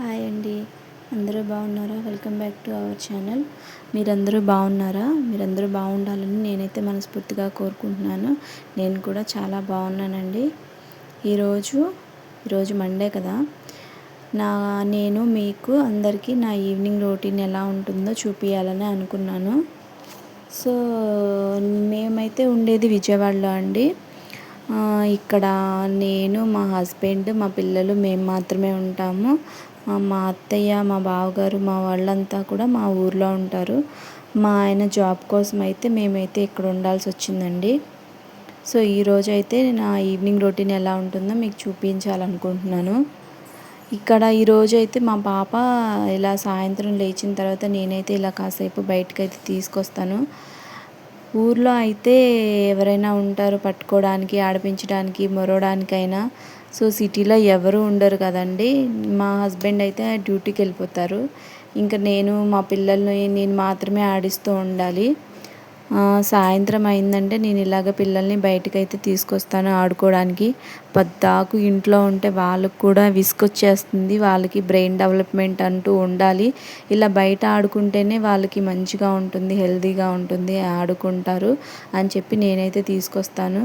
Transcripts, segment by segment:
Hi అండి. అందరూ బాగున్నారా? Welcome back to our channel. మీరందరూ బాగున్నారా? మీరందరూ బాగుండాలని నేనైతే మనస్ఫూర్తిగా కోరుకుంటున్నాను. నేను కూడా చాలా బాగున్నానండి. ఈరోజు మండే కదా. నేను మీకు అందరికీ నా ఈవినింగ్ రొటీన్ ఎలా ఉంటుందో చూపించాలని అనుకున్నాను. సో మేమైతే ఉండేది విజయవాడలో అండి. ఇక్కడ నేను, మా హస్బెండ్, మా పిల్లలు మేము మాత్రమే ఉంటాము. మా అత్తయ్య, మా బావగారు, మా వాళ్ళంతా కూడా మా ఊర్లో ఉంటారు. మా ఆయన జాబ్ కోసం అయితే మేమైతే ఇక్కడ ఉండాల్సి వచ్చిందండి. సో ఈరోజైతే నా ఈవినింగ్ రొటీన్ ఎలా ఉంటుందో మీకు చూపించాలనుకుంటున్నాను. ఇక్కడ ఈరోజు అయితే మా పాప ఇలా సాయంత్రం లేచిన తర్వాత నేనైతే ఇలా కాసేపు బయటకైతే తీసుకొస్తాను. ఊర్లో అయితే ఎవరైనా ఉంటారు పట్టుకోవడానికి, ఆడిపించడానికి, మొరవడానికైనా. సో సిటీలో ఎవరు ఉండరు కదండి. మా హస్బెండ్ అయితే డ్యూటీకి వెళ్ళిపోతారు. ఇంకా మా పిల్లల్ని నేను మాత్రమే ఆడిస్తూ ఉండాలి. సాయంత్రం అయిందంటే నేను ఇలాగ పిల్లల్ని బయటకైతే తీసుకొస్తాను ఆడుకోవడానికి. పద్దాకు ఇంట్లో ఉంటే వాళ్ళకు కూడా విసుగొచ్చేస్తుంది. వాళ్ళకి బ్రెయిన్ డెవలప్మెంట్ అంటూ ఉండాలి. ఇలా బయట ఆడుకుంటేనే వాళ్ళకి మంచిగా ఉంటుంది, హెల్తీగా ఉంటుంది, ఆడుకుంటారు అని చెప్పి నేనైతే తీసుకొస్తాను.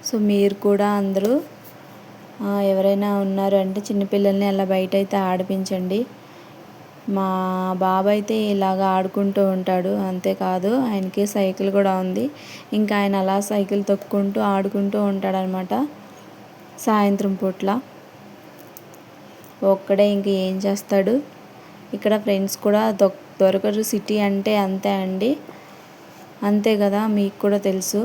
సో మీరు కూడా అందరూ ఎవరైనా ఉన్నారు అంటే చిన్నపిల్లల్ని అలా బయట అయితే ఆడిపించండి. మా బాబు అయితే ఇలాగ ఆడుకుంటూ ఉంటాడు. అంతేకాదు ఆయనకి సైకిల్ కూడా ఉంది. ఇంకా ఆయన అలా సైకిల్ తొక్కుంటూ ఆడుకుంటూ ఉంటాడనమాట సాయంత్రం పూట్ల. ఒక్కడే ఇంక ఏం చేస్తాడు. ఇక్కడ ఫ్రెండ్స్ కూడా దొరకరు. సిటీ అంటే అంతే అండి, అంతే కదా, మీకు కూడా తెలుసు.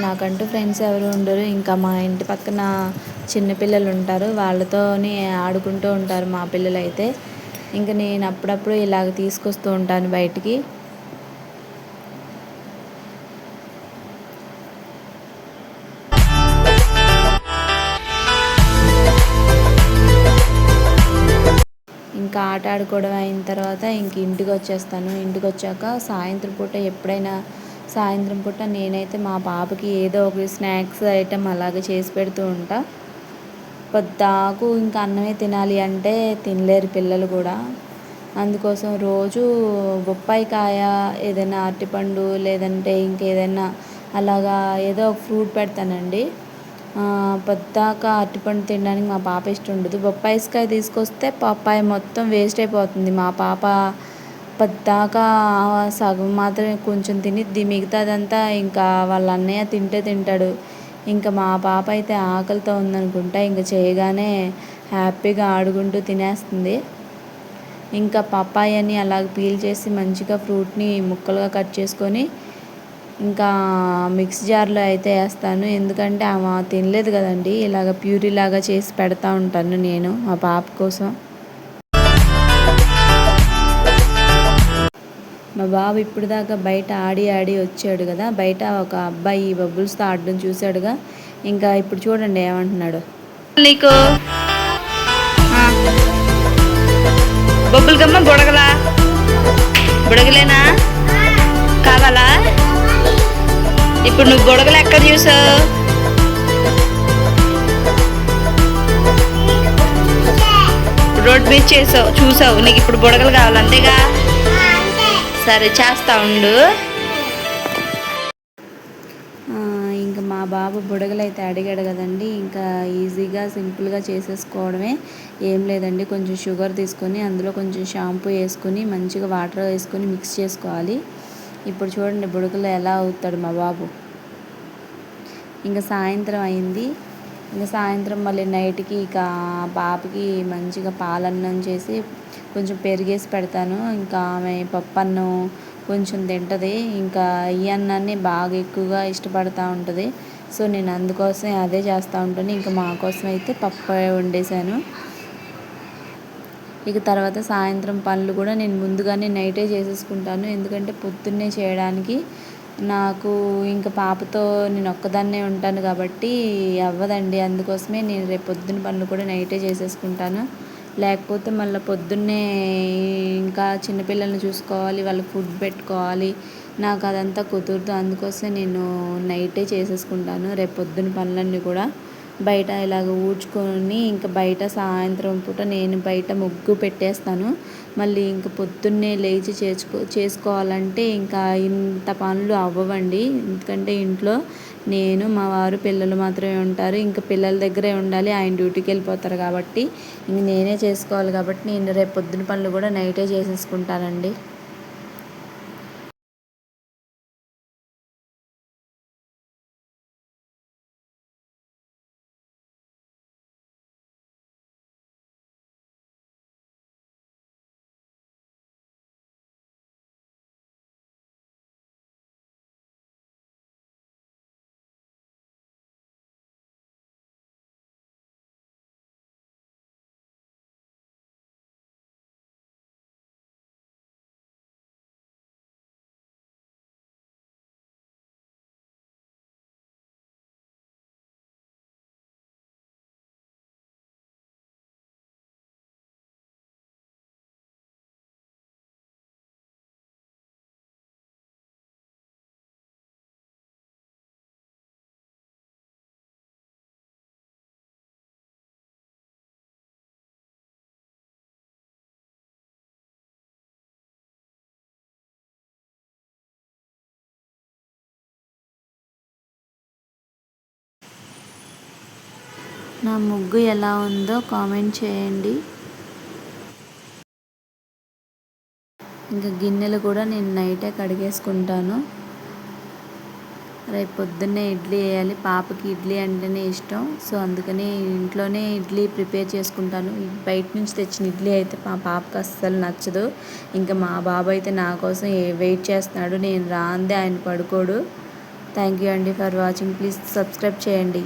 నాకంటూ ఫ్రెండ్స్ ఎవరు ఉండరు. ఇంకా మా ఇంటి పక్కన చిన్నపిల్లలు ఉంటారు, వాళ్ళతోనే ఆడుకుంటూ ఉంటారు మా పిల్లలు అయితే. ఇంకా నేను అప్పుడప్పుడు ఇలాగ తీసుకొస్తూ ఉంటాను బయటికి. ఇంకా ఆట ఆడుకోవడం అయిన తర్వాత ఇంక ఇంటికి వచ్చేస్తాను. ఇంటికి వచ్చాక సాయంత్రం పూట నేనైతే మా పాపకి ఏదో ఒక స్నాక్స్ ఐటెం అలాగే చేసి పెడుతూ ఉంటా. పొద్దాకు ఇంకా అన్నమే తినాలి అంటే తినలేరు పిల్లలు కూడా. అందుకోసం రోజు బొప్పాయికాయ, ఏదైనా అరటిపండు, లేదంటే ఇంకేదైనా అలాగా ఏదో ఒక ఫ్రూట్ పెడతానండి. పొద్దాక అరటిపండు తినడానికి మా పాప ఇష్టం ఉండదు. బొప్పాయికాయ తీసుకొస్తే పప్పాయ మొత్తం వేస్ట్ అయిపోతుంది. మా పాప పొద్దాకా సగం మాత్రమే కొంచెం తినిద్ది, మిగతాదంతా ఇంకా వాళ్ళ అన్నయ్య తింటాడు. ఇంకా మా పాప అయితే ఆకలితో ఉందనుకుంటా, ఇంకా చేయగానే హ్యాపీగా ఆడుకుంటూ తినేస్తుంది. ఇంకా పప్పాయని అలాగ పీల్ చేసి మంచిగా ఫ్రూట్ని ముక్కలుగా కట్ చేసుకొని ఇంకా మిక్స్ జార్లో అయితే వేస్తాను. ఎందుకంటే ఆమె తినలేదు కదండి, ఇలాగ ప్యూరీ లాగా చేసి పెడతా ఉంటాను నేను మా పాప కోసం. మా బాబు ఇప్పుడు దాకా బయట ఆడి వచ్చాడు కదా. బయట ఒక అబ్బాయి బబుల్స్తో ఆడడం చూశాడుగా. ఇంకా ఇప్పుడు చూడండి ఏమంటున్నాడు. నీకు బొబ్బులు గమ్మ బుడగలేనా కావాలా? ఇప్పుడు నువ్వు బుడగలు ఎక్కడ చూసావు? రోడ్ మీద చూసావు. నీకు ఇప్పుడు బుడగలు కావాలి అంతేగా? సరే చేస్తా ఉండు. ఇంకా మా బాబు బుడగలు అయితే అడిగాడు కదండి. ఇంకా ఈజీగా సింపుల్గా చేసేసుకోవడమే, ఏం లేదండి. కొంచెం షుగర్ తీసుకొని అందులో కొంచెం షాంపూ వేసుకొని మంచిగా వాటర్ వేసుకొని మిక్స్ చేసుకోవాలి. ఇప్పుడు చూడండి బుడగలు ఎలా అవుతాడు మా బాబు. ఇంకా సాయంత్రం అయింది. ఇంకా సాయంత్రం మళ్ళీ నైట్కి ఇక పాపకి మంచిగా పాలన్నం చేసి కొంచెం పెరిగేసి పెడతాను. ఇంకా ఆమె పప్పన్నం కొంచెం తింటుంది. ఇంకా ఈ అన్నాన్ని బాగా ఎక్కువగా ఇష్టపడుతూ ఉంటుంది. సో నేను అందుకోసం అదే చేస్తూ ఉంటాను. ఇంకా మా కోసం అయితే పప్పు వండేసాను. ఇక తర్వాత సాయంత్రం పనులు కూడా నేను ముందుగానే నైటే చేసేసుకుంటాను. ఎందుకంటే పొద్దున్నే చేయడానికి నాకు ఇంకా పాపతో నేను ఒక్కదాన్నే ఉంటాను కాబట్టి అవ్వదండి. అందుకోసమే నేను రేపు పొద్దున్న పనులు కూడా నైటే చేసేసుకుంటాను. లేకపోతే మళ్ళీ పొద్దున్నే ఇంకా చిన్నపిల్లల్ని చూసుకోవాలి, వాళ్ళకి ఫుడ్ పెట్టుకోవాలి, నాకు అదంతా కుదరదు. అందుకోసమే నేను నైటే చేసేసుకుంటాను రేపు పొద్దున్న పనులన్నీ కూడా. బయట ఇలాగ ఊడ్చుకొని ఇంకా బయట సాయంత్రం పూట నేను బయట ముగ్గు పెట్టేస్తాను. మళ్ళీ ఇంకా పొద్దున్నే లేచి చేసుకోవాలంటే ఇంకా ఇంత పనులు అవ్వవండి. ఎందుకంటే ఇంట్లో నేను, మా వారు, పిల్లలు మాత్రమే ఉంటారు. ఇంకా పిల్లల దగ్గరే ఉండాలి, ఆయన డ్యూటీకి వెళ్ళిపోతారు కాబట్టి ఇంక నేనే చేసుకోవాలి. కాబట్టి నేను రేపు పొద్దున పనులు కూడా నైటే చేసేసుకుంటానండి. నా ముగ్గు ఎలా ఉందో కామెంట్ చేయండి. ఇంకా గిన్నెలు కూడా నేను నైటే కడిగేసుకుంటాను. రేపు పొద్దున్నే ఇడ్లీ వేయాలి. పాపకి ఇడ్లీ అంటేనే ఇష్టం. సో అందుకని ఇంట్లోనే ఇడ్లీ ప్రిపేర్ చేసుకుంటాను. బయట నుంచి తెచ్చిన ఇడ్లీ అయితే మా పాపకి అస్సలు నచ్చదు. ఇంకా మా బాబు అయితే నా కోసం వెయిట్ చేస్తున్నాడు. నేను రాందే ఆయన పడుకోడు. థ్యాంక్ యూ అండి ఫర్ వాచింగ్. ప్లీజ్ సబ్స్క్రైబ్ చేయండి.